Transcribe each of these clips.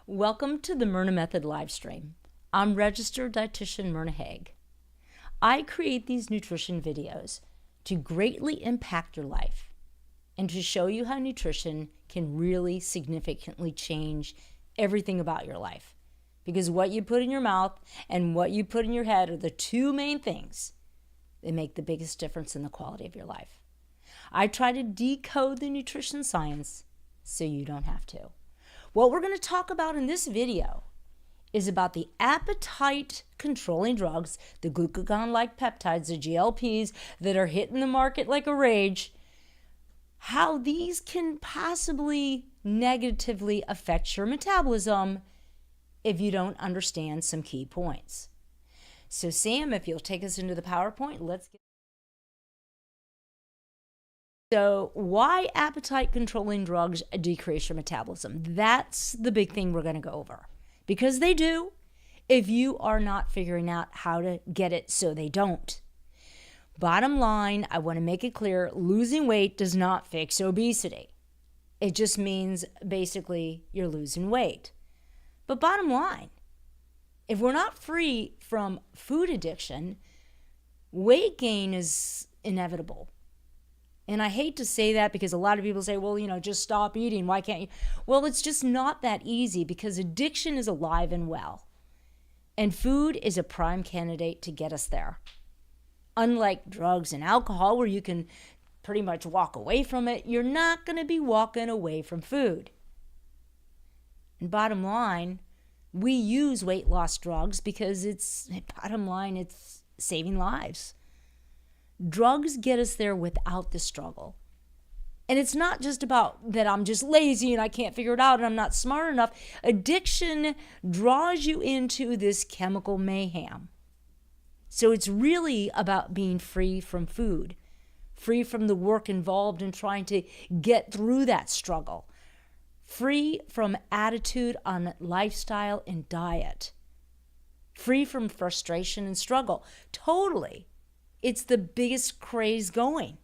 Welcome to the Myrna Method live stream. I'm registered Dietitian Myrna Haag. I create these nutrition videos to greatly impact your life and to show you how nutrition can really significantly change everything about your life. Because what you put in your mouth and what you put in your head are the two main things that make the biggest difference in the quality of your life. I try to decode the nutrition science so you don't have to. What we're going to talk about in this video is about the appetite-controlling drugs, the glucagon-like peptides, the GLPs that are hitting the market like a rage, how these can possibly negatively affect your metabolism if you don't understand some key points. So Sam, if you'll take us into the PowerPoint, let's get. So why appetite-controlling drugs decrease your metabolism? That's the big thing we're going to go over. Because they do, if you are not figuring out how to get it so they don't. Bottom line, I want to make it clear, losing weight does not fix obesity. It just means basically you're losing weight. But bottom line, if we're not free from food addiction, weight gain is inevitable. And I hate to say that because a lot of people say, well, just stop eating. Why can't you? Well, it's just not that easy because addiction is alive and well. And food is a prime candidate to get us there. Unlike drugs and alcohol, where you can pretty much walk away from it, you're not going to be walking away from food. And bottom line, we use weight loss drugs because it's saving lives. Drugs get us there without the struggle. And it's not just about that I'm just lazy and I can't figure it out and I'm not smart enough. Addiction draws you into this chemical mayhem. So it's really about being free from food, free from the work involved in trying to get through that struggle, free from attitude on lifestyle and diet, free from frustration and struggle. Totally. It's the biggest craze going.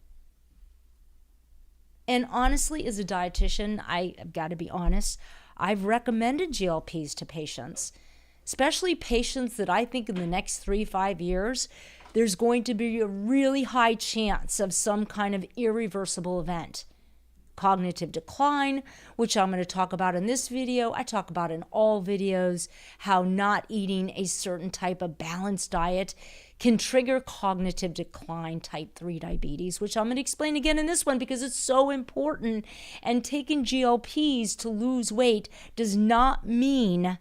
And honestly, as a dietitian, I've got to be honest, I've recommended GLPs to patients, especially patients that I think in the next 3-5 years, there's going to be a really high chance of some kind of irreversible event. Cognitive decline, which I'm going to talk about in this video. I talk about in all videos how not eating a certain type of balanced diet can trigger cognitive decline, type 3 diabetes, which I'm going to explain again in this one because it's so important. And taking GLPs to lose weight does not mean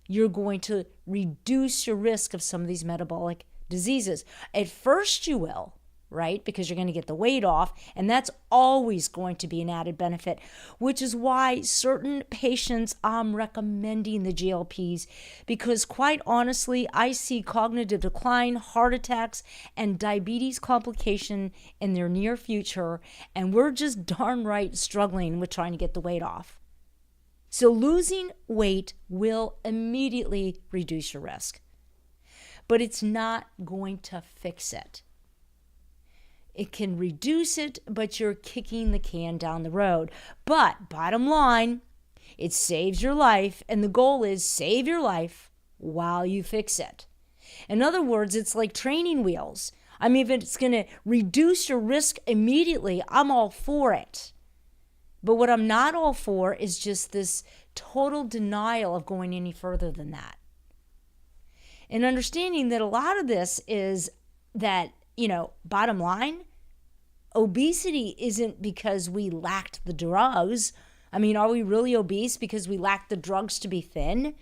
you're going to reduce your risk of some of these metabolic diseases. At first you will, right? Because you're going to get the weight off, and that's always going to be an added benefit, which is why certain patients I'm recommending the GLPs, because quite honestly, I see cognitive decline, heart attacks, and diabetes complication in their near future, and we're just darn right struggling with trying to get the weight off. So losing weight will immediately reduce your risk, but it's not going to fix it. It can reduce it, but you're kicking the can down the road. But bottom line, it saves your life, and the goal is save your life while you fix it. In other words, it's like training wheels. I mean, if it's going to reduce your risk immediately, I'm all for it. But what I'm not all for is just this total denial of going any further than that. And understanding that a lot of this is that, bottom line, obesity isn't because we lacked the drugs. I mean, are we really obese because we lacked the drugs to be thin?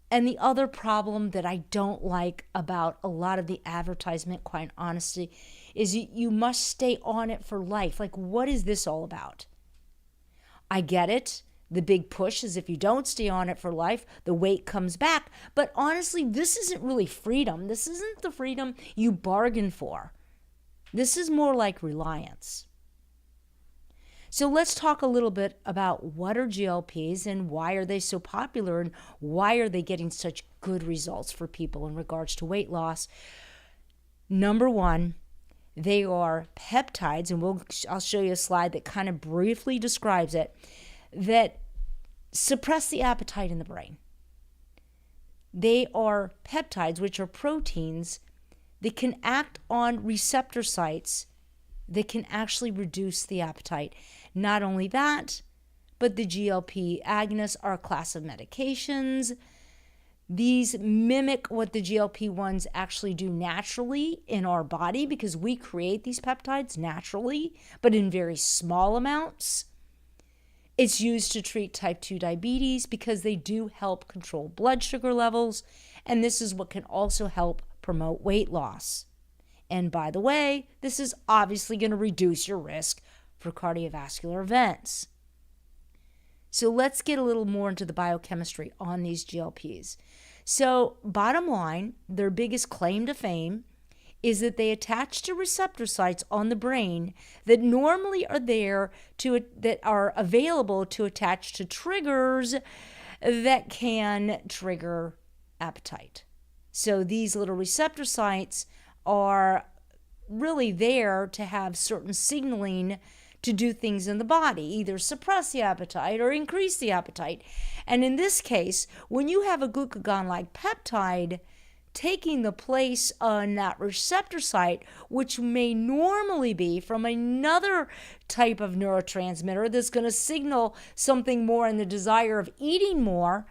And the other problem that I don't like about a lot of the advertisement, quite honestly, is you must stay on it for life. Like, what is this all about? I get it. The big push is if you don't stay on it for life, the weight comes back. But honestly, this isn't really freedom. This isn't the freedom you bargain for. This is more like reliance. So let's talk a little bit about what are GLPs and why are they so popular and why are they getting such good results for people in regards to weight loss. Number one, they are peptides, and I'll show you a slide that kind of briefly describes it, that suppress the appetite in the brain. They are peptides, which are proteins that can act on receptor sites that can actually reduce the appetite. Not only that, but the GLP agonists are a class of medications. These mimic what the GLP-1s actually do naturally in our body because we create these peptides naturally, but in very small amounts. It's used to treat type 2 diabetes because they do help control blood sugar levels, and this is what can also help promote weight loss. And by the way, this is obviously going to reduce your risk for cardiovascular events. So let's get a little more into the biochemistry on these GLPs. So bottom line, their biggest claim to fame is that they attach to receptor sites on the brain that normally are there that are available to attach to triggers that can trigger appetite. So these little receptor sites are really there to have certain signaling to do things in the body, either suppress the appetite or increase the appetite. And in this case, when you have a glucagon-like peptide taking the place on that receptor site, which may normally be from another type of neurotransmitter that's going to signal something more in the desire of eating more,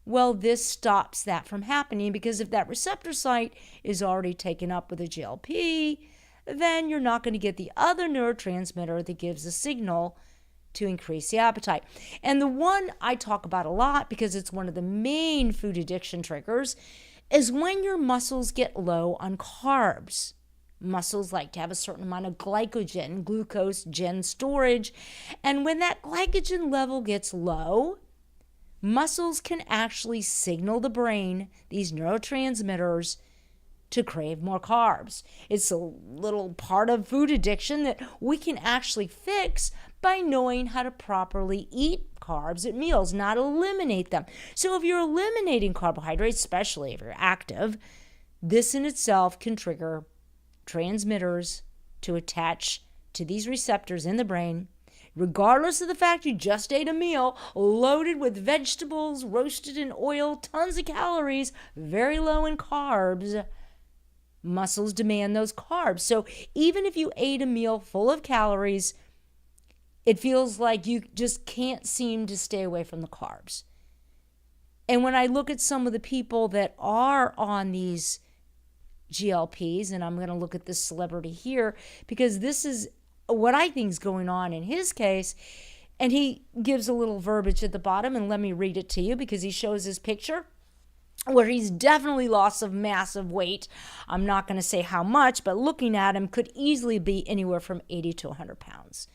well, this stops that from happening, because if that receptor site is already taken up with a GLP, then you're not going to get the other neurotransmitter that gives a signal to increase the appetite. And the one I talk about a lot, because it's one of the main food addiction triggers, is when your muscles get low on carbs. Muscles like to have a certain amount of glycogen, glucose, gen storage. And when that glycogen level gets low, muscles can actually signal the brain, these neurotransmitters, to crave more carbs. It's a little part of food addiction that we can actually fix by knowing how to properly eat carbs at meals, not eliminate them. So if you're eliminating carbohydrates, especially if you're active, this in itself can trigger transmitters to attach to these receptors in the brain, regardless of the fact you just ate a meal loaded with vegetables, roasted in oil, tons of calories, very low in carbs. Muscles demand those carbs. So even if you ate a meal full of calories, it feels like you just can't seem to stay away from the carbs. And when I look at some of the people that are on these GLPs, and I'm going to look at this celebrity here, because this is what I think is going on in his case. And he gives a little verbiage at the bottom, and let me read it to you because he shows his picture where he's definitely lost some massive weight. I'm not going to say how much, but looking at him could easily be anywhere from 80 to 100 pounds.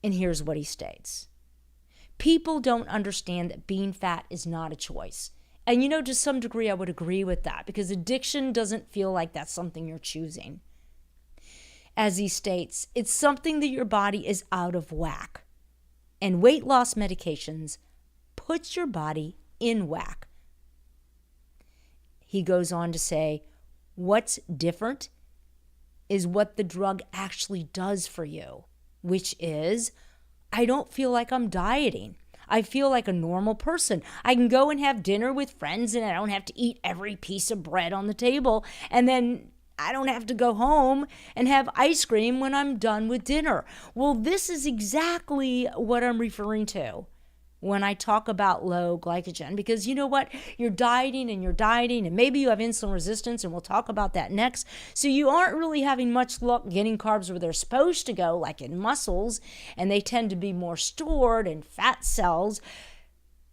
And here's what he states. People don't understand that being fat is not a choice. And to some degree, I would agree with that, because addiction doesn't feel like that's something you're choosing. As he states, it's something that your body is out of whack. And weight loss medications puts your body in whack. He goes on to say, what's different is what the drug actually does for you, which is, I don't feel like I'm dieting. I feel like a normal person. I can go and have dinner with friends, and I don't have to eat every piece of bread on the table. And then I don't have to go home and have ice cream when I'm done with dinner. Well, this is exactly what I'm referring to when I talk about low glycogen, because you know what? You're dieting, and maybe you have insulin resistance, and we'll talk about that next. So you aren't really having much luck getting carbs where they're supposed to go, like in muscles, and they tend to be more stored in fat cells.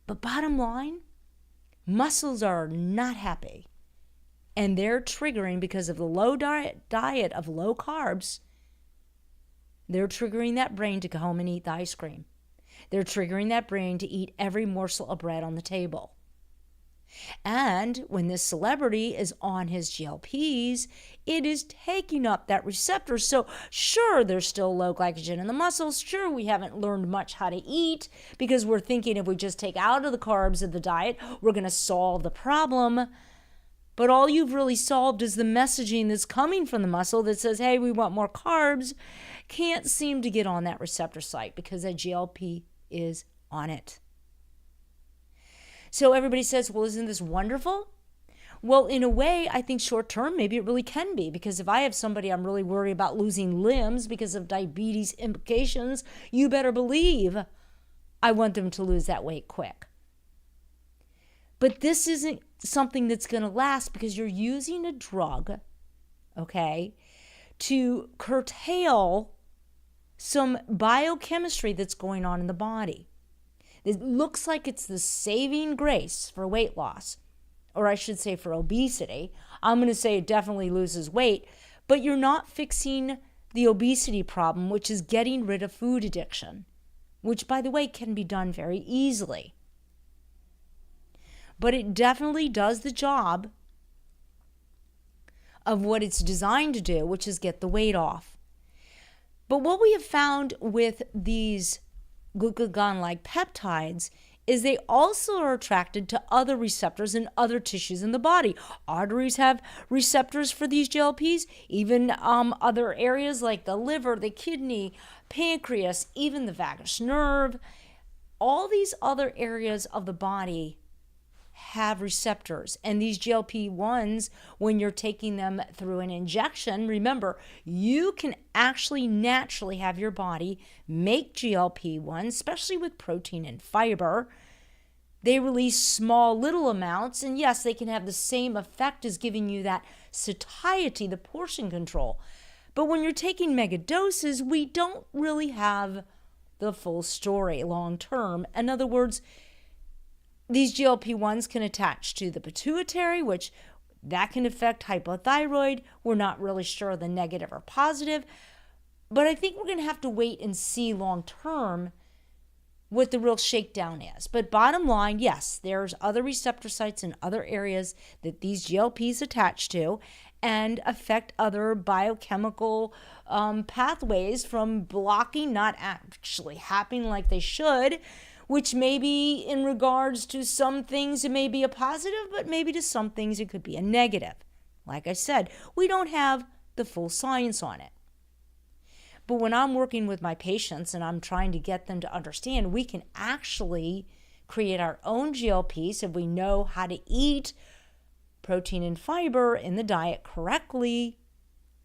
But bottom line, muscles are not happy, and they're triggering, because of the low diet of low carbs, they're triggering that brain to go home and eat the ice cream. They're triggering that brain to eat every morsel of bread on the table. And when this celebrity is on his GLPs, it is taking up that receptor. So sure, there's still low glycogen in the muscles. Sure, we haven't learned much how to eat, because we're thinking if we just take out of the carbs of the diet, we're going to solve the problem. But all you've really solved is the messaging that's coming from the muscle that says, hey, we want more carbs, can't seem to get on that receptor site because that GLP is on it. So everybody says, well, isn't this wonderful? Well, in a way, I think short term, maybe it really can be, because if I have somebody I'm really worried about losing limbs because of diabetes implications, you better believe I want them to lose that weight quick. But this isn't something that's going to last, because you're using a drug, okay, to curtail some biochemistry that's going on in the body. It looks like it's the saving grace for weight loss, or I should say for obesity. I'm going to say it definitely loses weight, but you're not fixing the obesity problem, which is getting rid of food addiction, which, by the way, can be done very easily. But it definitely does the job of what it's designed to do, which is get the weight off. But what we have found with these glucagon-like peptides is they also are attracted to other receptors in other tissues in the body. Arteries have receptors for these GLPs, even other areas like the liver, the kidney, pancreas, even the vagus nerve. All these other areas of the body have receptors, and these GLP-1s, when you're taking them through an injection, remember, you can actually naturally have your body make GLP-1s, especially with protein and fiber. They release small little amounts, and yes, they can have the same effect as giving you that satiety, the portion control. But when you're taking mega doses, we don't really have the full story long term. In other words, these GLP-1s can attach to the pituitary, which that can affect hypothyroid. We're not really sure the negative or positive, but I think we're going to have to wait and see long term what the real shakedown is. But bottom line, yes, there's other receptor sites in other areas that these GLPs attach to and affect other biochemical pathways from blocking, not actually happening like they should, which maybe in regards to some things it may be a positive, but maybe to some things it could be a negative. Like I said, we don't have the full science on it. But when I'm working with my patients and I'm trying to get them to understand, we can actually create our own GLPs if we know how to eat protein and fiber in the diet correctly.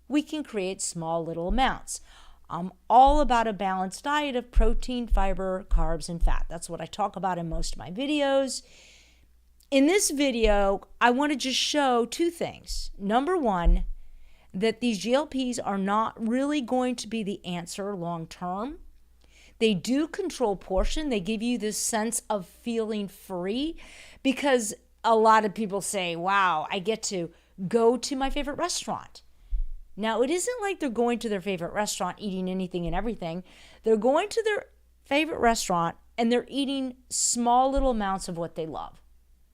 We can create small little amounts. I'm all about a balanced diet of protein, fiber, carbs, and fat. That's what I talk about in most of my videos. In this video, I want to just show two things. Number one, that these GLPs are not really going to be the answer long term. They do control portion. They give you this sense of feeling free, because a lot of people say, wow, I get to go to my favorite restaurant. Now, it isn't like they're going to their favorite restaurant eating anything and everything. They're going to their favorite restaurant and they're eating small little amounts of what they love.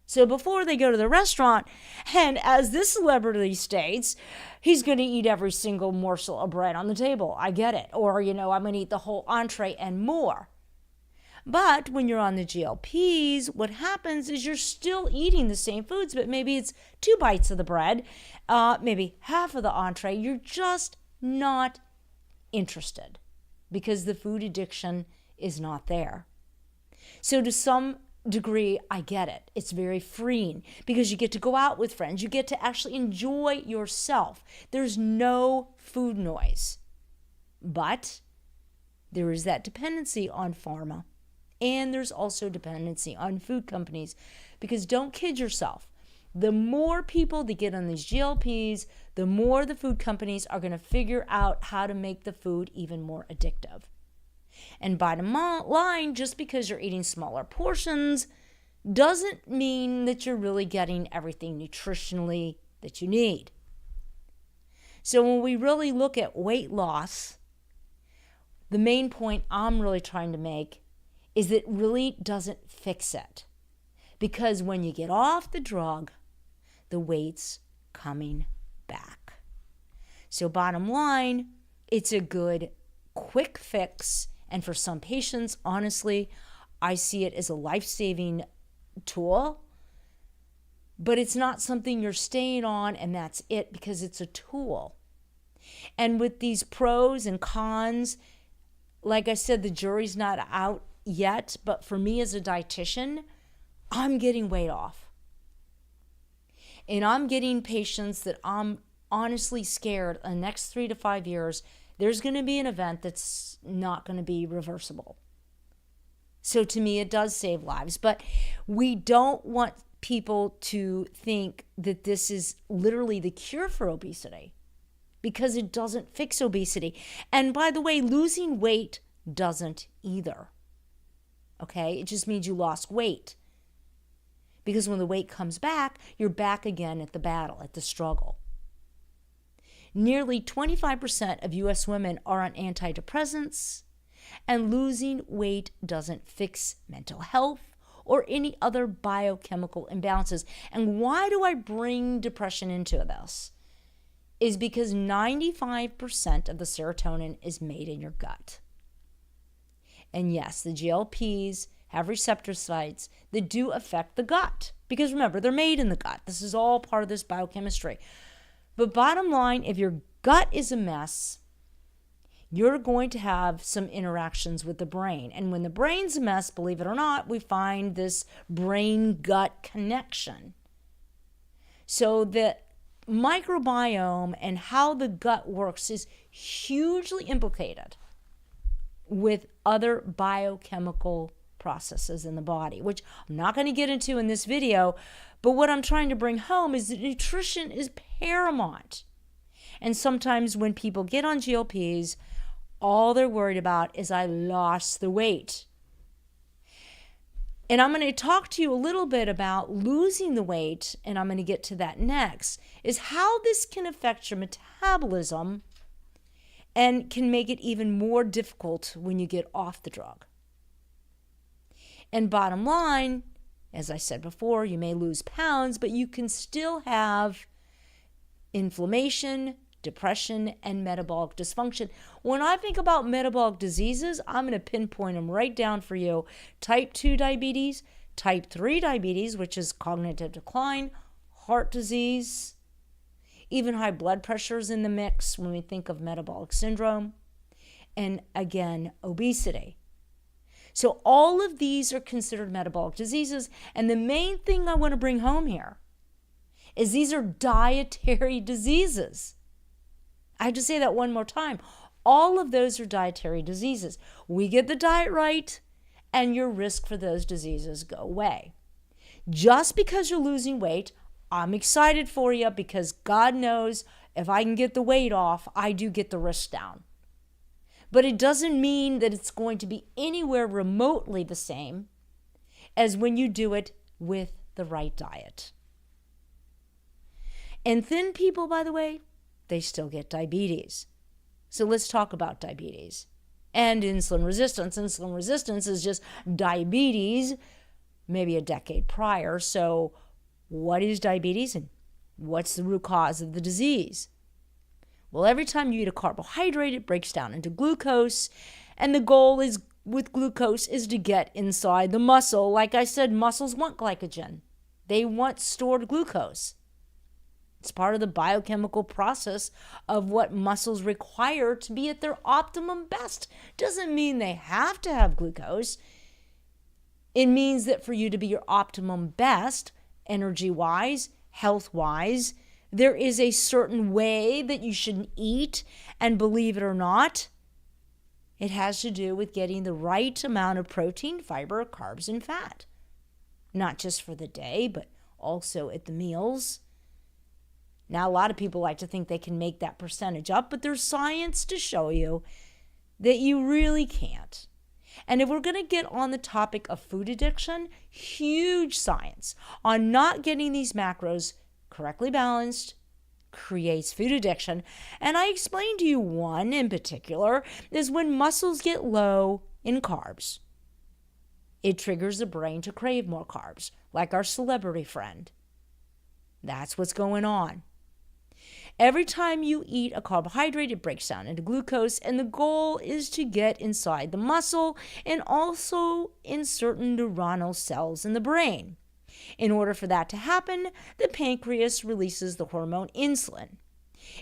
So before they go to the restaurant, and as this celebrity states, he's going to eat every single morsel of bread on the table. I get it. Or, I'm going to eat the whole entree and more. But when you're on the GLPs, what happens is you're still eating the same foods, but maybe it's 2 bites of the bread, maybe half of the entree. You're just not interested because the food addiction is not there. So to some degree, I get it. It's very freeing because you get to go out with friends. You get to actually enjoy yourself. There's no food noise. But there is that dependency on pharma. And there's also dependency on food companies, because don't kid yourself. The more people that get on these GLPs, the more the food companies are going to figure out how to make the food even more addictive. And bottom line, just because you're eating smaller portions doesn't mean that you're really getting everything nutritionally that you need. So when we really look at weight loss, the main point I'm really trying to make is that it really doesn't fix it. Because when you get off the drug, the weight's coming back. So bottom line, it's a good quick fix. And for some patients, honestly, I see it as a life-saving tool. But it's not something you're staying on and that's it, because it's a tool. And with these pros and cons, like I said, the jury's not out yet, but for me as a dietitian, I'm getting weight off. And I'm getting patients that I'm honestly scared in the next 3 to 5 years, there's going to be an event that's not going to be reversible. So to me, it does save lives. But we don't want people to think that this is literally the cure for obesity, because it doesn't fix obesity. And by the way, losing weight doesn't either. Okay? It just means you lost weight. Because when the weight comes back, you're back again at the battle, at the struggle. Nearly 25% of U.S. women are on antidepressants, and losing weight doesn't fix mental health or any other biochemical imbalances. And why do I bring depression into this? Is because 95% of the serotonin is made in your gut. And yes, the GLPs have receptor sites that do affect the gut. Because remember, they're made in the gut. This is all part of this biochemistry. But bottom line, if your gut is a mess, you're going to have some interactions with the brain. And when the brain's a mess, believe it or not, we find this brain-gut connection. So the microbiome and how the gut works is hugely implicated with other biochemical processes in the body, which I'm not going to get into in this video, but what I'm trying to bring home is that nutrition is paramount. And sometimes when people get on GLPs, all they're worried about is, I lost the weight. And I'm going to talk to you a little bit about losing the weight, and I'm going to get to that next, is how this can affect your metabolism and can make it even more difficult when you get off the drug. And bottom line, as I said before, you may lose pounds, but you can still have inflammation, depression, and metabolic dysfunction. When I think about metabolic diseases, I'm going to pinpoint them right down for you. Type 2 diabetes, type 3 diabetes, which is cognitive decline, heart disease, even high blood pressure is in the mix when we think of metabolic syndrome, and again, obesity. So all of these are considered metabolic diseases, and the main thing I want to bring home here is these are dietary diseases. I have to say that one more time. All of those are dietary diseases. We get the diet right, and your risk for those diseases go away. Just because you're losing weight, I'm excited for you, because God knows if I can get the weight off, I do get the risk down. But it doesn't mean that it's going to be anywhere remotely the same as when you do it with the right diet. And thin people, by the way, they still get diabetes. So let's talk about diabetes and insulin resistance. Insulin resistance is just diabetes maybe a decade prior. So what is diabetes and what's the root cause of the disease? Well, every time you eat a carbohydrate, it breaks down into glucose, and the goal is with glucose is to get inside the muscle. Like I said, muscles want glycogen. They want stored glucose. It's part of the biochemical process of what muscles require to be at their optimum best. Doesn't mean they have to have glucose. It means that for you to be your optimum best, energy-wise, health-wise, there is a certain way that you should eat, and believe it or not, it has to do with getting the right amount of protein, fiber, carbs, and fat. Not just for the day, but also at the meals. Now, a lot of people like to think they can make that percentage up, but there's science to show you that you really can't. And if we're going to get on the topic of food addiction, huge science on not getting these macros correctly balanced creates food addiction. And I explained to you one in particular is when muscles get low in carbs. It triggers the brain to crave more carbs, like our celebrity friend. That's what's going on. Every time you eat a carbohydrate, it breaks down into glucose, and the goal is to get inside the muscle and also in certain neuronal cells in the brain. In order for that to happen, the pancreas releases the hormone insulin.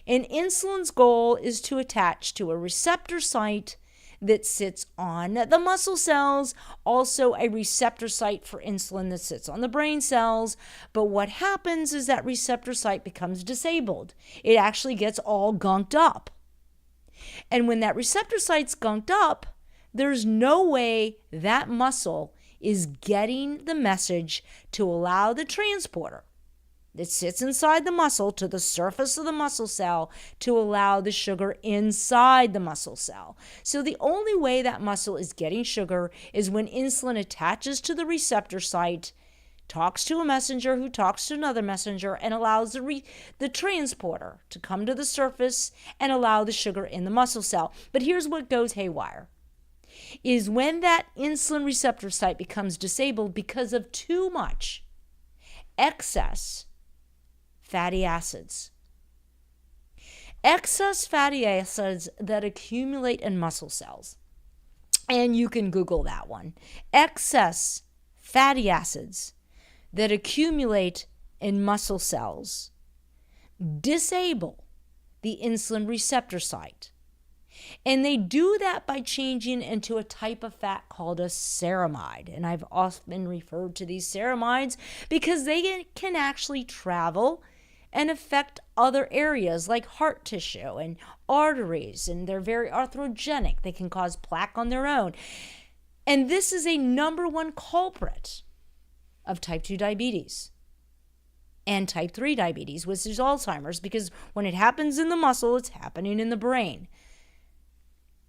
And insulin's goal is to attach to a receptor site that sits on the muscle cells, also a receptor site for insulin that sits on the brain cells. But what happens is that receptor site becomes disabled. It actually gets all gunked up. And when that receptor site's gunked up, there's no way that muscle is getting the message to allow the transporter that sits inside the muscle to the surface of the muscle cell to allow the sugar inside the muscle cell. So the only way that muscle is getting sugar is when insulin attaches to the receptor site, talks to a messenger who talks to another messenger, and allows the transporter to come to the surface and allow the sugar in the muscle cell. But here's what goes haywire, is when that insulin receptor site becomes disabled because of too much excess fatty acids. Excess fatty acids that accumulate in muscle cells. And you can Google that one. Excess fatty acids that accumulate in muscle cells disable the insulin receptor site. And they do that by changing into a type of fat called a ceramide. And I've often referred to these ceramides because they can actually travel and affect other areas like heart tissue and arteries, and they're very arthrogenic. They can cause plaque on their own. And this is a number one culprit of type 2 diabetes and type 3 diabetes, which is Alzheimer's, because when it happens in the muscle, it's happening in the brain.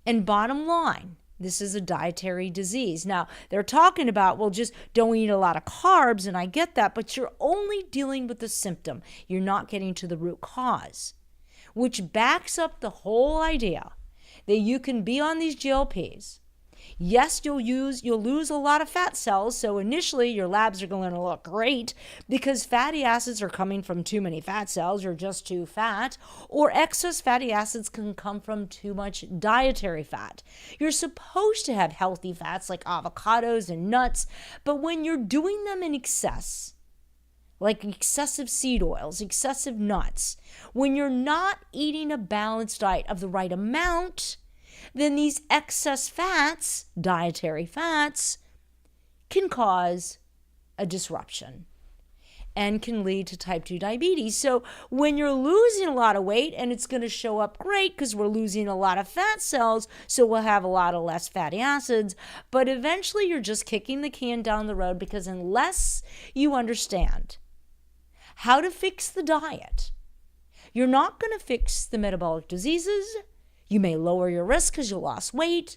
And bottom line, this is a dietary disease. Now, they're talking about, well, just don't eat a lot of carbs, and I get that, but you're only dealing with the symptom. You're not getting to the root cause, which backs up the whole idea that you can be on these GLPs. Yes, you'll lose a lot of fat cells, so initially your labs are going to look great because fatty acids are coming from too many fat cells, you're just too fat, or excess fatty acids can come from too much dietary fat. You're supposed to have healthy fats like avocados and nuts, but when you're doing them in excess, like excessive seed oils, excessive nuts, when you're not eating a balanced diet of the right amount, then these excess fats, dietary fats, can cause a disruption and can lead to type 2 diabetes. So when you're losing a lot of weight, and it's going to show up great because we're losing a lot of fat cells, so we'll have a lot of less fatty acids, but eventually you're just kicking the can down the road because unless you understand how to fix the diet, you're not going to fix the metabolic diseases. You may lower your risk because you lost weight,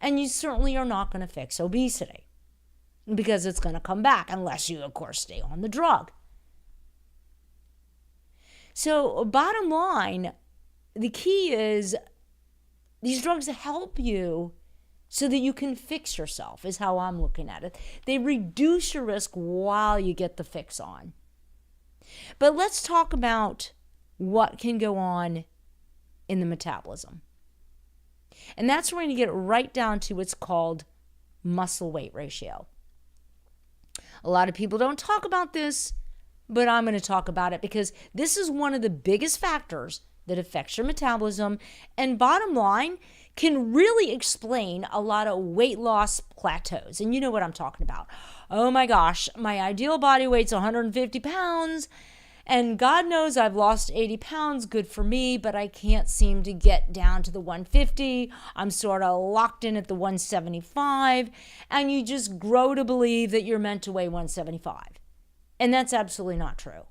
and you certainly are not going to fix obesity because it's going to come back unless you, of course, stay on the drug. So bottom line, the key is these drugs help you so that you can fix yourself, is how I'm looking at it. They reduce your risk while you get the fix on. But let's talk about what can go on in the metabolism. And that's where we're going to get right down to what's called muscle weight ratio. A lot of people don't talk about this, but I'm going to talk about it because this is one of the biggest factors that affects your metabolism, and bottom line, can really explain a lot of weight loss plateaus. And you know what I'm talking about. Oh my gosh, my ideal body weight's 150 pounds, and God knows I've lost 80 pounds, good for me, but I can't seem to get down to the 150. I'm sort of locked in at the 175, and you just grow to believe that you're meant to weigh 175. And that's absolutely not true.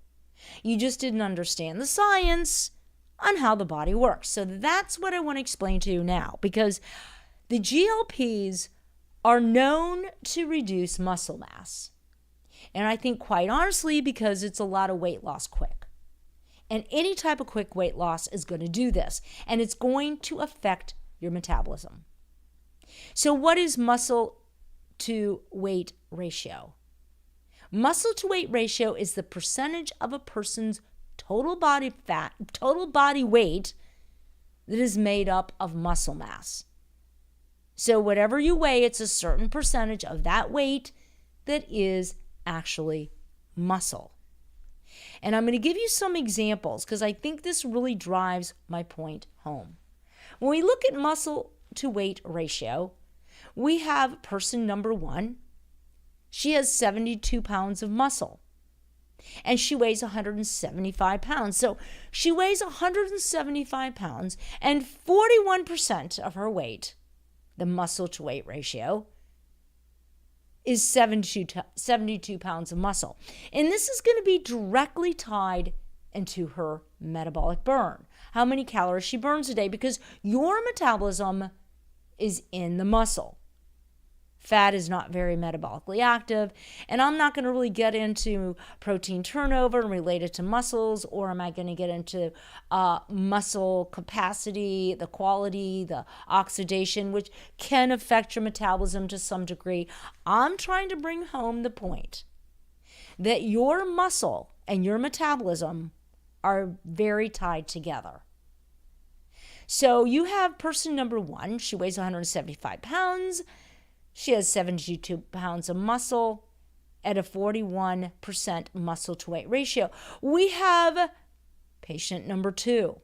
You just didn't understand the science on how the body works. So that's what I want to explain to you now, because the GLPs are known to reduce muscle mass. And I think quite honestly, because it's a lot of weight loss quick. And any type of quick weight loss is going to do this. And it's going to affect your metabolism. So what is muscle to weight ratio? Muscle to weight ratio is the percentage of a person's total body fat, total body weight that is made up of muscle mass. So whatever you weigh, it's a certain percentage of that weight that is actually muscle. And I'm going to give you some examples because I think this really drives my point home. When we look at muscle to weight ratio, we have person number 1. She has 72 pounds of muscle, and she weighs 175 pounds. So she weighs 175 pounds, and 41% of her weight, the muscle to weight ratio, is 72 pounds of muscle. And this is going to be directly tied into her metabolic burn, how many calories she burns a day, because your metabolism is in the muscle. Fat is not very metabolically active, and I'm not going to really get into protein turnover and relate it to muscles, or am I going to get into muscle capacity, the quality, the oxidation, which can affect your metabolism to some degree. I'm trying to bring home the point that your muscle and your metabolism are very tied together. So you have person number 1, she weighs 175 pounds. She has 72 pounds of muscle at a 41% muscle to weight ratio. We have patient number 2.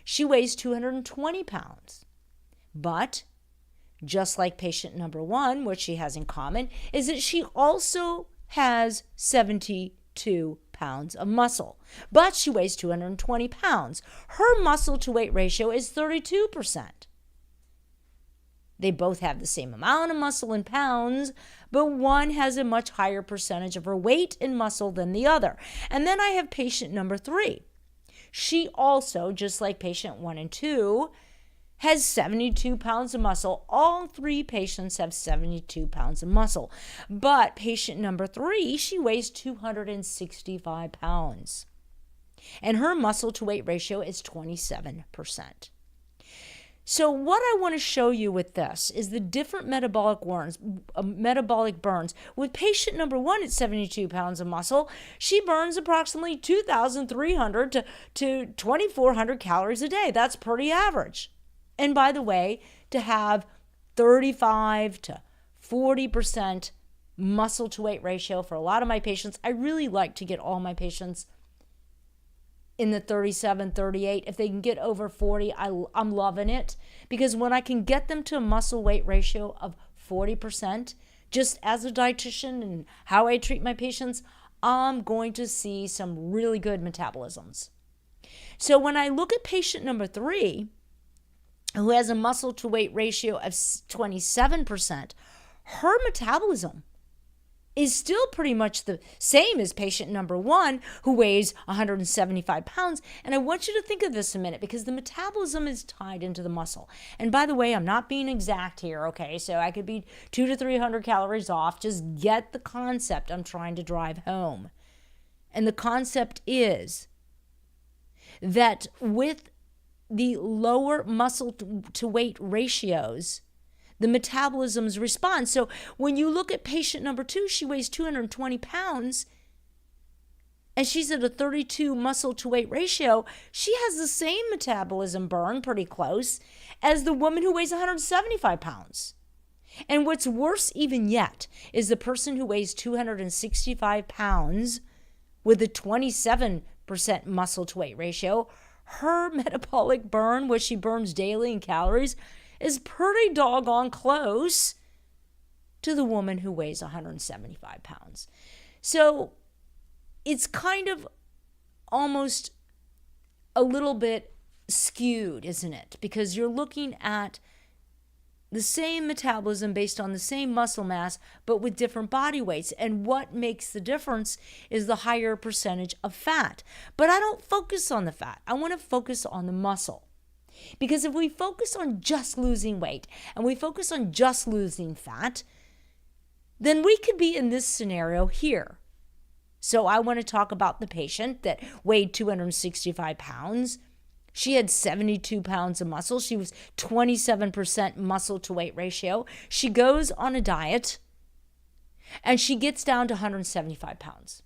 She weighs 220 pounds. But just like patient number 1, what she has in common is that she also has 72 pounds of muscle. But she weighs 220 pounds. Her muscle to weight ratio is 32%. They both have the same amount of muscle in pounds, but one has a much higher percentage of her weight in muscle than the other. And then I have patient number 3. She also, just like patient 1 and 2, has 72 pounds of muscle. All 3 patients have 72 pounds of muscle. But patient number 3, she weighs 265 pounds. And her muscle to weight ratio is 27%. So what I want to show you with this is the different metabolic burns. With patient number 1 at 72 pounds of muscle, she burns approximately 2,300 to 2,400 calories a day. That's pretty average. And by the way, to have 35 to 40% muscle to weight ratio for a lot of my patients, I really like to get all my patients in the 37, 38. If they can get over 40, I'm loving it, because when I can get them to a muscle weight ratio of 40%, just as a dietitian and how I treat my patients, I'm going to see some really good metabolisms. So when I look at patient number 3, who has a muscle to weight ratio of 27%, her metabolism is still pretty much the same as patient number 1, who weighs 175 pounds. And I want you to think of this a minute, because the metabolism is tied into the muscle. And by the way, I'm not being exact here, okay? So I could be 200 to 300 calories off. Just get the concept I'm trying to drive home. And the concept is that with the lower muscle to weight ratios, the metabolisms respond. So when you look at patient number 2, she weighs 220 pounds, and she's at a 32 muscle to weight ratio. She has the same metabolism burn, pretty close, as the woman who weighs 175 pounds. And what's worse even yet is the person who weighs 265 pounds with a 27% muscle to weight ratio. Her metabolic burn, what she burns daily in calories, is pretty doggone close to the woman who weighs 175 pounds. So it's kind of almost a little bit skewed, isn't it? Because you're looking at the same metabolism based on the same muscle mass, but with different body weights. And what makes the difference is the higher percentage of fat. But I don't focus on the fat. I want to focus on the muscle. Because if we focus on just losing weight and we focus on just losing fat, then we could be in this scenario here. So I want to talk about the patient that weighed 265 pounds. She had 72 pounds of muscle. She was 27% muscle to weight ratio. She goes on a diet and she gets down to 175 pounds.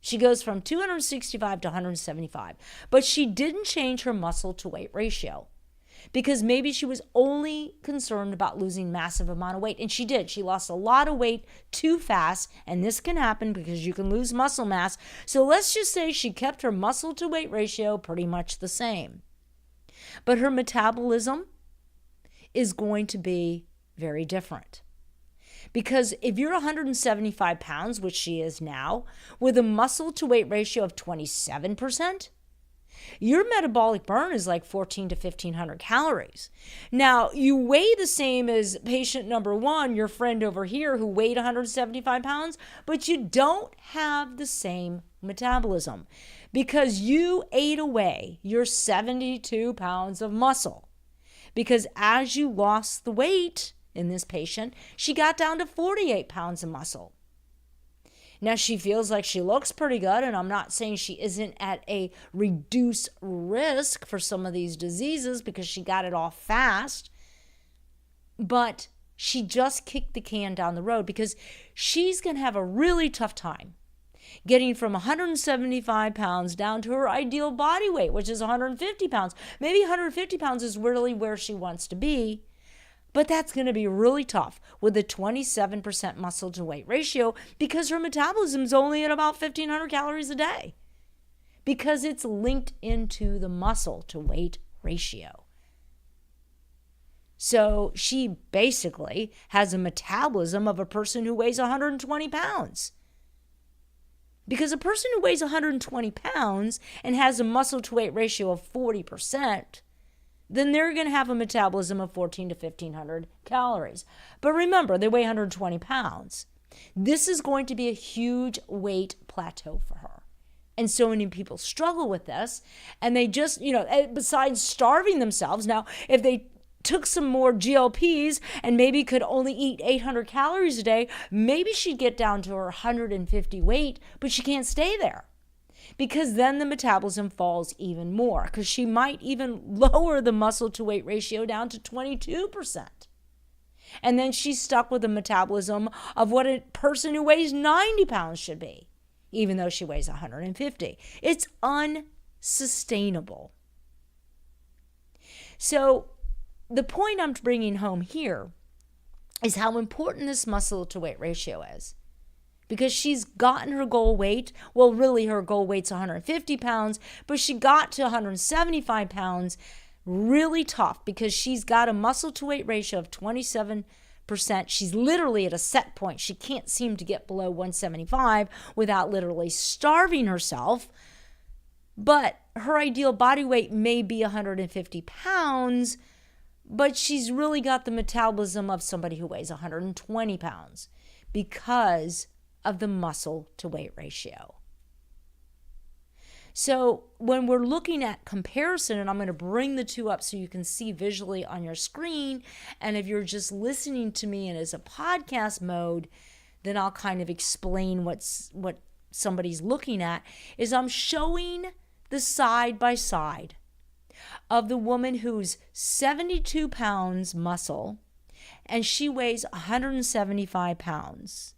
She goes from 265 to 175, but she didn't change her muscle to weight ratio because maybe she was only concerned about losing massive amount of weight, and she did. She lost a lot of weight too fast, and this can happen because you can lose muscle mass. So let's just say she kept her muscle to weight ratio pretty much the same, but her metabolism is going to be very different. Because if you're 175 pounds, which she is now, with a muscle to weight ratio of 27%, your metabolic burn is like 1,400 to 1,500 calories. Now, you weigh the same as patient number one, your friend over here who weighed 175 pounds, but you don't have the same metabolism because you ate away your 72 pounds of muscle. Because as you lost the weight in this patient, she got down to 48 pounds of muscle. Now, she feels like she looks pretty good, and I'm not saying she isn't at a reduced risk for some of these diseases because she got it off fast, but she just kicked the can down the road because she's going to have a really tough time getting from 175 pounds down to her ideal body weight, which is 150 pounds. Maybe 150 pounds is really where she wants to be. But that's going to be really tough with a 27% muscle to weight ratio because her metabolism is only at about 1,500 calories a day because it's linked into the muscle to weight ratio. So she basically has a metabolism of a person who weighs 120 pounds. Because a person who weighs 120 pounds and has a muscle to weight ratio of 40%, then they're going to have a metabolism of 1,400 to 1,500 calories. But remember, they weigh 120 pounds. This is going to be a huge weight plateau for her. And so many people struggle with this, and they just, besides starving themselves, now, if they took some more GLPs and maybe could only eat 800 calories a day, maybe she'd get down to her 150 weight, but she can't stay there. Because then the metabolism falls even more because she might even lower the muscle to weight ratio down to 22%. And then she's stuck with a metabolism of what a person who weighs 90 pounds should be, even though she weighs 150. It's unsustainable. So the point I'm bringing home here is how important this muscle to weight ratio is. Because she's gotten her goal weight. Well, really, her goal weight's 150 pounds, but she got to 175 pounds really tough because she's got a muscle to weight ratio of 27%. She's literally at a set point. She can't seem to get below 175 without literally starving herself. But her ideal body weight may be 150 pounds, but she's really got the metabolism of somebody who weighs 120 pounds because of the muscle to weight ratio. So when we're looking at comparison, and I'm going to bring the two up so you can see visually on your screen, and if you're just listening to me and as a podcast mode, then I'll kind of explain what somebody's looking at, is I'm showing the side by side of the woman who's 72 pounds muscle and she weighs 175 pounds.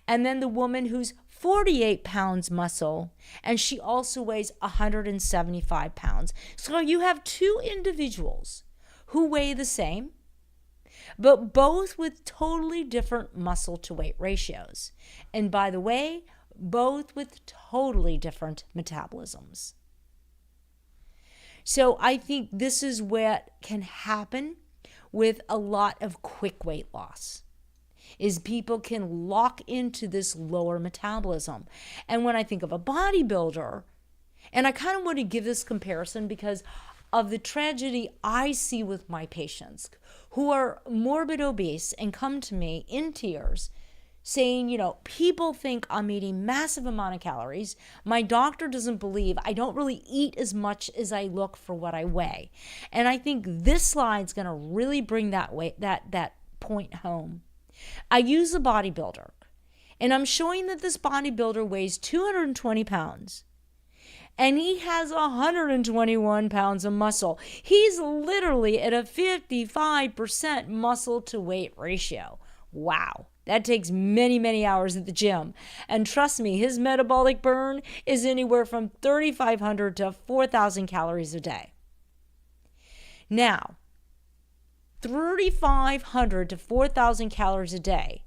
And then the woman who's 48 pounds muscle, and she also weighs 175 pounds. So you have two individuals who weigh the same, but both with totally different muscle to weight ratios. And by the way, both with totally different metabolisms. So I think this is what can happen with a lot of quick weight loss. Is people can lock into this lower metabolism. And when I think of a bodybuilder, and I kind of want to give this comparison because of the tragedy I see with my patients who are morbid obese and come to me in tears saying, people think I'm eating massive amount of calories. My doctor doesn't believe I don't really eat as much as I look for what I weigh. And I think this slide's going to really bring that point home. I use a bodybuilder, and I'm showing that this bodybuilder weighs 220 pounds, and he has 121 pounds of muscle. He's literally at a 55% muscle to weight ratio. Wow, that takes many, many hours at the gym. And trust me, his metabolic burn is anywhere from 3,500 to 4,000 calories a day. Now, 3,500 to 4,000 calories a day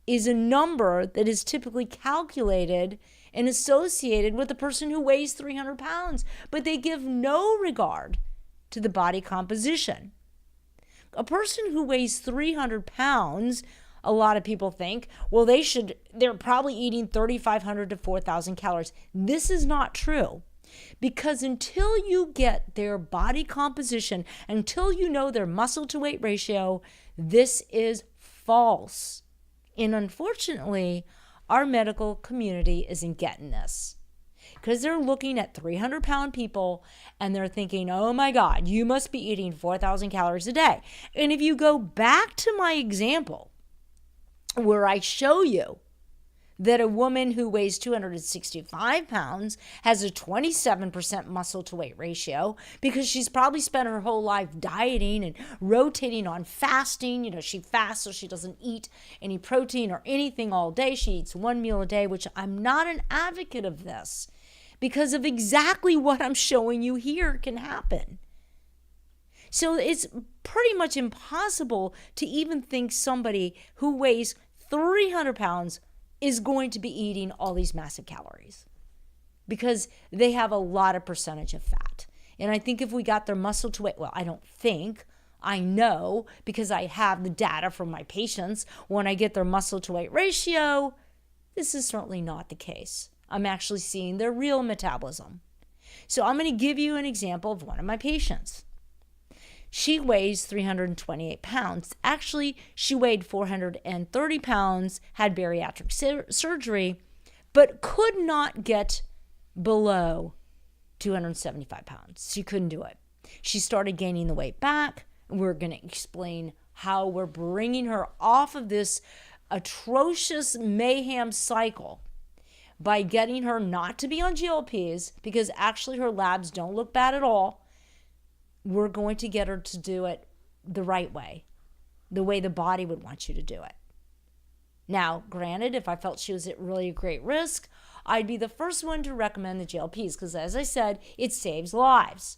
is a number that is typically calculated and associated with a person who weighs 300 pounds, but they give no regard to the body composition. A person who weighs 300 pounds, a lot of people think, well, they're probably eating 3,500 to 4,000 calories. This is not true. Because until you get their body composition, until you know their muscle to weight ratio, this is false. And unfortunately, our medical community isn't getting this. Because they're looking at 300-pound people and they're thinking, oh my God, you must be eating 4,000 calories a day. And if you go back to my example where I show you that a woman who weighs 265 pounds has a 27% muscle to weight ratio because she's probably spent her whole life dieting and rotating on fasting. You know, she fasts so she doesn't eat any protein or anything all day. She eats one meal a day, which I'm not an advocate of this because of exactly what I'm showing you here can happen. So it's pretty much impossible to even think somebody who weighs 300 pounds is going to be eating all these massive calories because they have a lot of percentage of fat. And I think if we got their muscle to weight, well, I don't think, I know because I have the data from my patients. When I get their muscle to weight ratio, this is certainly not the case. I'm actually seeing their real metabolism. So I'm going to give you an example of one of my patients. She weighs 328 pounds. Actually, she weighed 430 pounds, had bariatric surgery, but could not get below 275 pounds. She couldn't do it. She started gaining the weight back. We're going to explain how we're bringing her off of this atrocious mayhem cycle by getting her not to be on GLPs, because actually her labs don't look bad at all. We're going to get her to do it the right way, the way the body would want you to do it. Now, granted, if I felt she was at really great risk, I'd be the first one to recommend the GLPs because, as I said, it saves lives.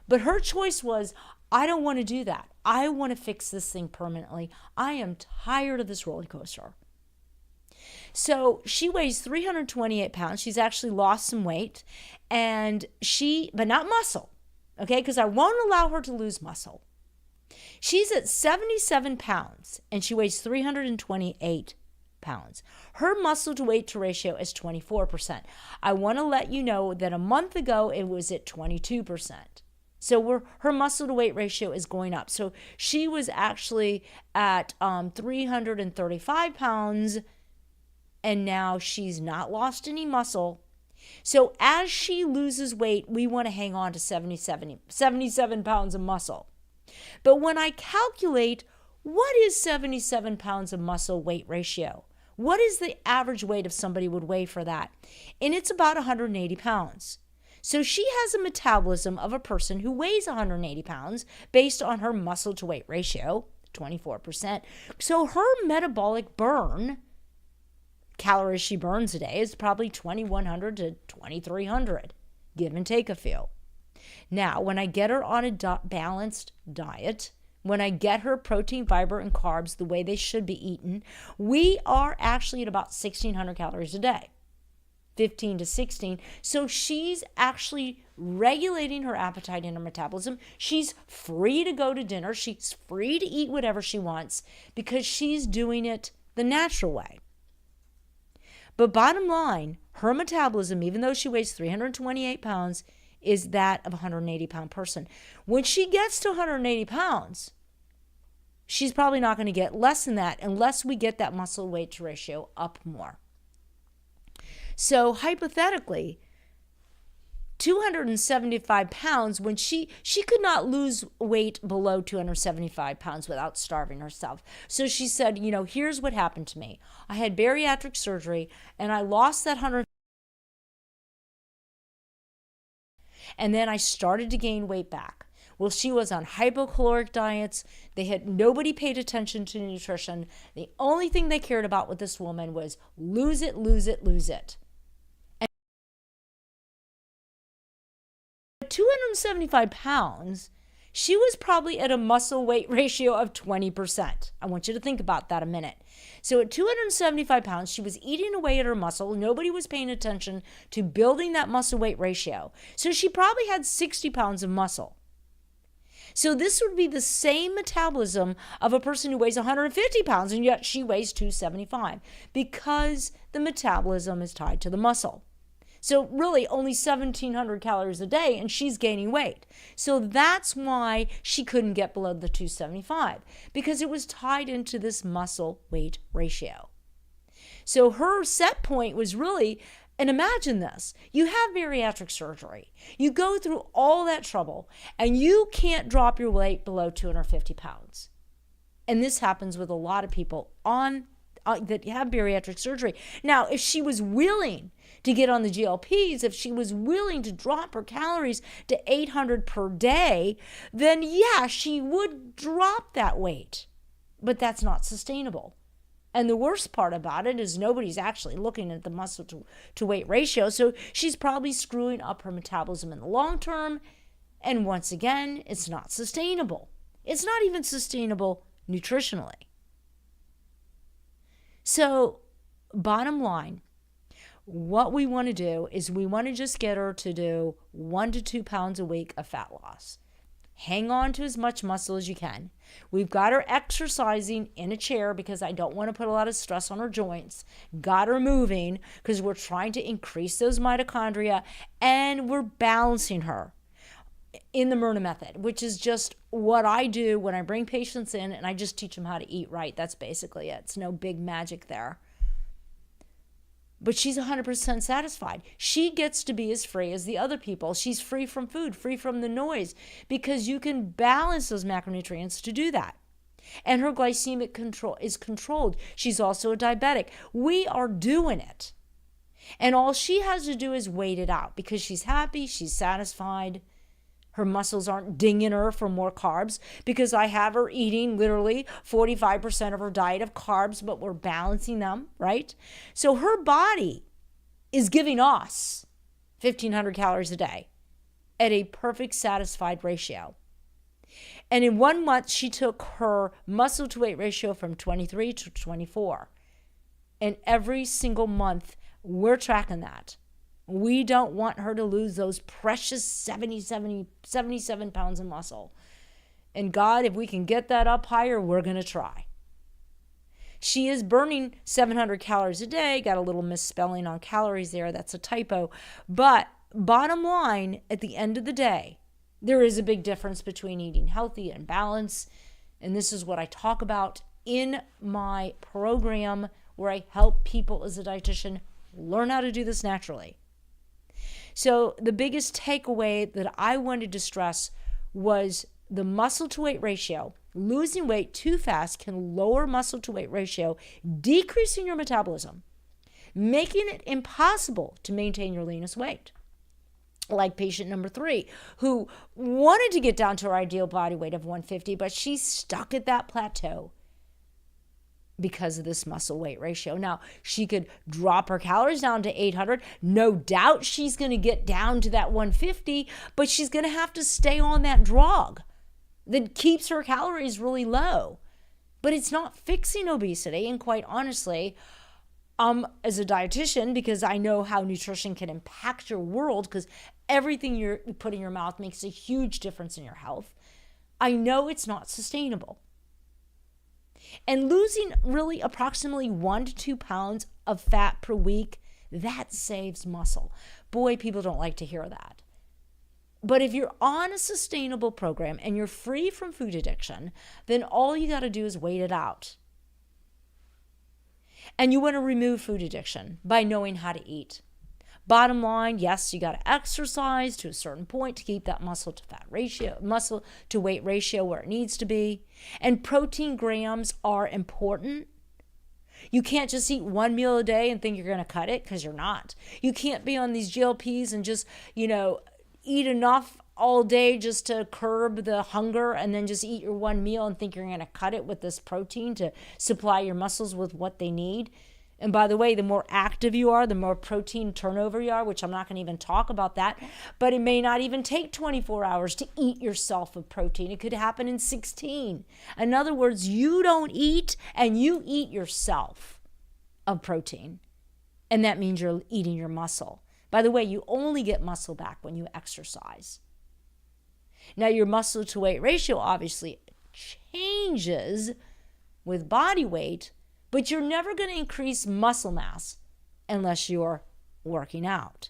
But her choice was, I don't want to do that. I want to fix this thing permanently. I am tired of this roller coaster. So she weighs 328 pounds. She's actually lost some weight, but not muscle. Okay, because I won't allow her to lose muscle. She's at 77 pounds and she weighs 328 pounds. Her muscle to weight ratio is 24%. I want to let you know that a month ago it was at 22%. So her muscle to weight ratio is going up. So she was actually at 335 pounds and now she's not lost any muscle. So as she loses weight, we want to hang on to 77 pounds of muscle. But when I calculate what is 77 pounds of muscle weight ratio, what is the average weight of somebody would weigh for that? And it's about 180 pounds. So she has a metabolism of a person who weighs 180 pounds based on her muscle to weight ratio, 24%. So her metabolic burn, calories she burns a day, is probably 2,100 to 2,300, give and take a few. Now, when I get her on a balanced diet, when I get her protein, fiber, and carbs the way they should be eaten, we are actually at about 1,600 calories a day, 15 to 16. So she's actually regulating her appetite and her metabolism. She's free to go to dinner. She's free to eat whatever she wants because she's doing it the natural way. But bottom line, her metabolism, even though she weighs 328 pounds, is that of a 180-pound person. When she gets to 180 pounds, she's probably not going to get less than that unless we get that muscle weight ratio up more. So hypothetically, 275 pounds, when she could not lose weight below 275 pounds without starving herself. So she said, here's what happened to me. I had bariatric surgery and I lost that 100. And then I started to gain weight back. Well, she was on hypocaloric diets. Nobody paid attention to nutrition. The only thing they cared about with this woman was lose it, lose it, lose it. 275 pounds, she was probably at a muscle weight ratio of 20%. I want you to think about that a minute. So at 275 pounds, she was eating away at her muscle. Nobody was paying attention to building that muscle weight ratio. So she probably had 60 pounds of muscle. So this would be the same metabolism of a person who weighs 150 pounds, and yet she weighs 275, because the metabolism is tied to the muscle. So really only 1,700 calories a day, and she's gaining weight. So that's why she couldn't get below the 275, because it was tied into this muscle weight ratio. So her set point was really, and imagine this, you have bariatric surgery, you go through all that trouble, and you can't drop your weight below 250 pounds. And this happens with a lot of people that have bariatric surgery. Now, if she was willing to get on the GLPs, if she was willing to drop her calories to 800 per day, then yeah, she would drop that weight. But that's not sustainable. And the worst part about it is nobody's actually looking at the muscle to weight ratio, so she's probably screwing up her metabolism in the long term. And once again, it's not sustainable. It's not even sustainable nutritionally. So, bottom line, what we want to do is we want to just get her to do 1 to 2 pounds a week of fat loss. Hang on to as much muscle as you can. We've got her exercising in a chair because I don't want to put a lot of stress on her joints. Got her moving because we're trying to increase those mitochondria, and we're balancing her in the Myrna method, which is just what I do when I bring patients in and I just teach them how to eat right. That's basically it. It's no big magic there. But she's 100% satisfied. She gets to be as free as the other people. She's free from food, free from the noise, because you can balance those macronutrients to do that. And her glycemic control is controlled. She's also a diabetic. We are doing it. And all she has to do is wait it out, because she's happy, she's satisfied. Her muscles aren't dinging her for more carbs, because I have her eating literally 45% of her diet of carbs, but we're balancing them, right? So her body is giving us 1,500 calories a day at a perfect satisfied ratio. And in 1 month, she took her muscle to weight ratio from 23 to 24. And every single month, we're tracking that. We don't want her to lose those precious 77 pounds of muscle. And God, if we can get that up higher, we're going to try. She is burning 700 calories a day. Got a little misspelling on calories there. That's a typo. But bottom line, at the end of the day, there is a big difference between eating healthy and balanced. And this is what I talk about in my program, where I help people as a dietitian learn how to do this naturally. So the biggest takeaway that I wanted to stress was the muscle to weight ratio. Losing weight too fast can lower muscle to weight ratio, decreasing your metabolism, making it impossible to maintain your leanest weight. Like patient number 3, who wanted to get down to her ideal body weight of 150, but she's stuck at that plateau because of this muscle weight ratio. Now, she could drop her calories down to 800. No doubt she's going to get down to that 150, but she's going to have to stay on that drug that keeps her calories really low. But it's not fixing obesity. And quite honestly, as a dietitian, because I know how nutrition can impact your world, because everything you put in your mouth makes a huge difference in your health, I know it's not sustainable. And losing really approximately 1 to 2 pounds of fat per week, that saves muscle. Boy, people don't like to hear that. But if you're on a sustainable program and you're free from food addiction, then all you got to do is wait it out. And you want to remove food addiction by knowing how to eat. Bottom line, yes, you got to exercise to a certain point to keep that muscle to weight ratio where it needs to be. And protein grams are important. You can't just eat 1 meal a day and think you're going to cut it, because you're not. You can't be on these GLPs and just, eat enough all day just to curb the hunger and then just eat your 1 meal and think you're going to cut it with this protein to supply your muscles with what they need. And by the way, the more active you are, the more protein turnover you are, which I'm not going to even talk about that. But it may not even take 24 hours to eat yourself of protein. It could happen in 16. In other words, you don't eat and you eat yourself of protein. And that means you're eating your muscle. By the way, you only get muscle back when you exercise. Now, your muscle to weight ratio obviously changes with body weight, but you're never going to increase muscle mass unless you're working out.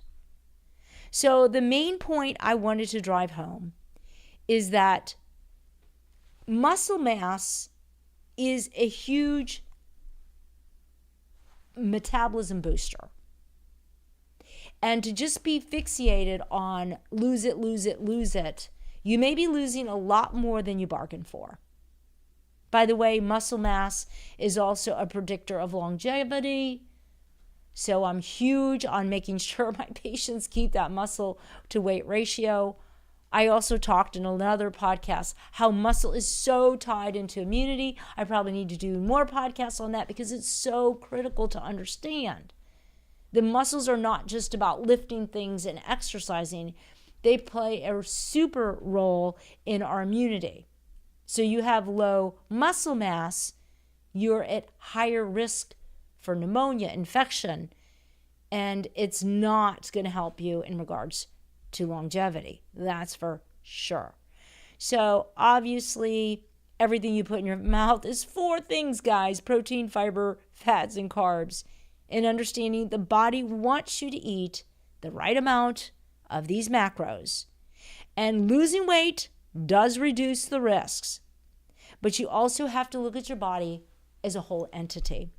So the main point I wanted to drive home is that muscle mass is a huge metabolism booster. And to just be fixated on lose it, lose it, lose it, you may be losing a lot more than you bargained for. By the way, muscle mass is also a predictor of longevity. So I'm huge on making sure my patients keep that muscle to weight ratio. I also talked in another podcast how muscle is so tied into immunity. I probably need to do more podcasts on that because it's so critical to understand. The muscles are not just about lifting things and exercising. They play a super role in our immunity. So you have low muscle mass, you're at higher risk for pneumonia, infection, and it's not going to help you in regards to longevity. That's for sure. So obviously, everything you put in your mouth is 4 things, guys: protein, fiber, fats, and carbs. And understanding the body wants you to eat the right amount of these macros. And losing weight does reduce the risks. But you also have to look at your body as a whole entity.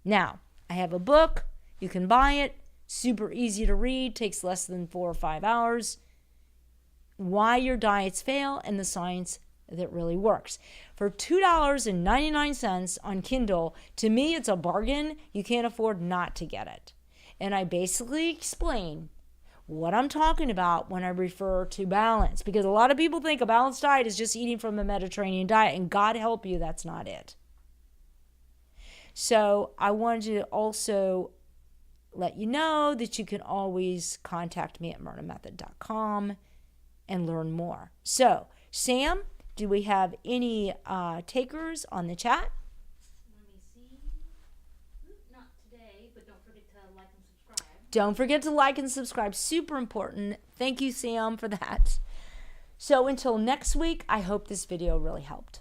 Now, I have a book. You can buy it. Super easy to read. Takes less than 4 or 5 hours. Why your diets fail and the science that really works. For $2.99 on Kindle, to me it's a bargain. You can't afford not to get it. And I basically explain what I'm talking about when I refer to balance, because a lot of people think a balanced diet is just eating from the Mediterranean diet, and God help you, that's not it. So I wanted to also let you know that you can always contact me at myrnamethod.com and learn more. So, Sam, do we have any takers on the chat? Let me see. Not today, but don't forget to like and subscribe. Don't forget to like and subscribe. Super important. Thank you, Sam, for that. So until next week, I hope this video really helped.